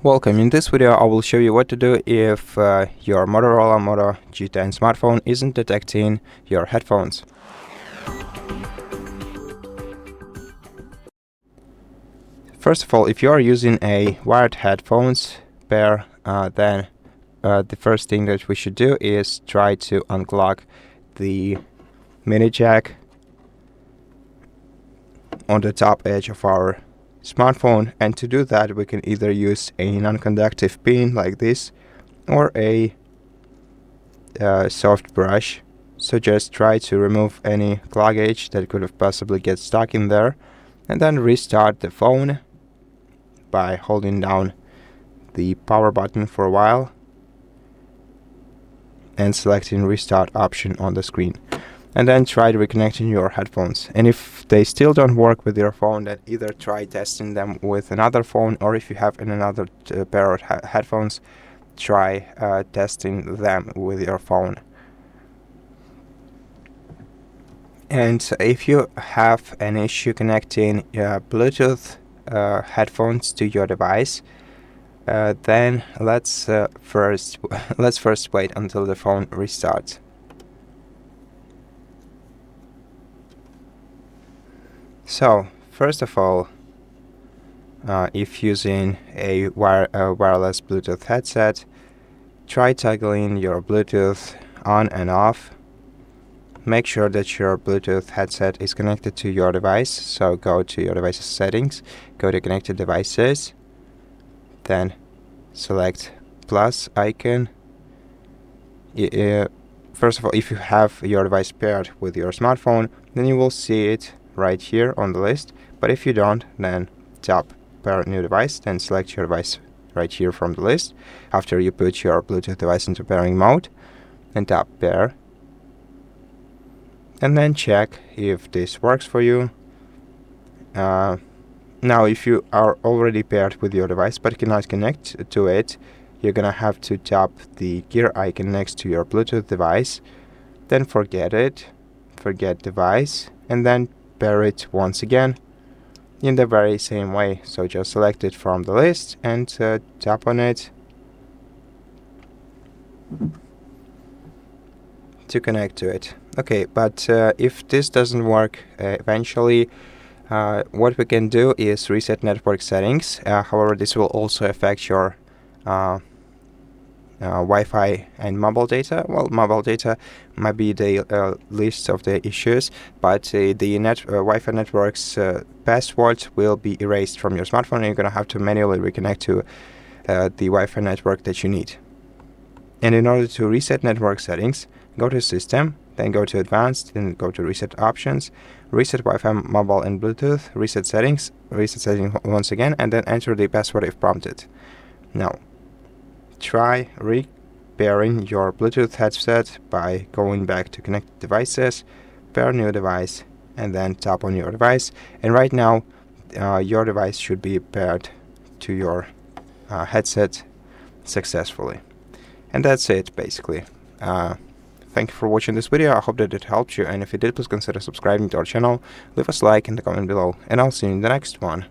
Welcome. In this video I will show you what to do if your Motorola Moto G10 smartphone isn't detecting your headphones. First of all, if you are using a wired headphones pair, then the first thing that we should do is try to unclog the mini jack on the top edge of our smartphone, and to do that we can either use a non-conductive pin like this or a soft brush. So just try to remove any cloggage that could have possibly get stuck in there, and then restart the phone by holding down the power button for a while and selecting restart option on the screen. And then try reconnecting your headphones. And if they still don't work with your phone, then either try testing them with another phone, or if you have another pair of headphones, try testing them with your phone. And if you have an issue connecting Bluetooth headphones to your device, then let's first wait until the phone restarts. So, first of all, if using a wireless Bluetooth headset, try toggling your Bluetooth on and off. Make sure that your Bluetooth headset is connected to your device, so go to your device's settings, go to connected devices, then select plus icon. First of all, if you have your device paired with your smartphone, then you will see it right here on the list, but if you don't, then tap pair new device, then select your device right here from the list after you put your Bluetooth device into pairing mode, and tap pair, and then check if this works for you. Now if you are already paired with your device but cannot connect to it, you're gonna have to tap the gear icon next to your Bluetooth device, then forget device, and then pair it once again in the very same way. So just select it from the list and tap on it to connect to it. Okay, but if this doesn't work eventually, what we can do is reset network settings. However, this will also affect your Wi-Fi and mobile data. Well, mobile data might be the least of the issues, but the Wi-Fi network's password will be erased from your smartphone, and you're going to have to manually reconnect to the Wi-Fi network that you need. And in order to reset network settings, go to System, then go to Advanced, then go to Reset Options, Reset Wi-Fi, Mobile and Bluetooth, Reset Settings once again, and then enter the password if prompted. Now, try repairing your Bluetooth headset by going back to connected devices, pair new device, and then tap on your device. And right now, your device should be paired to your headset successfully. And that's it, basically. Thank you for watching this video. I hope that it helped you, and if it did, please consider subscribing to our channel, leave us a like in the comment below, and I'll see you in the next one.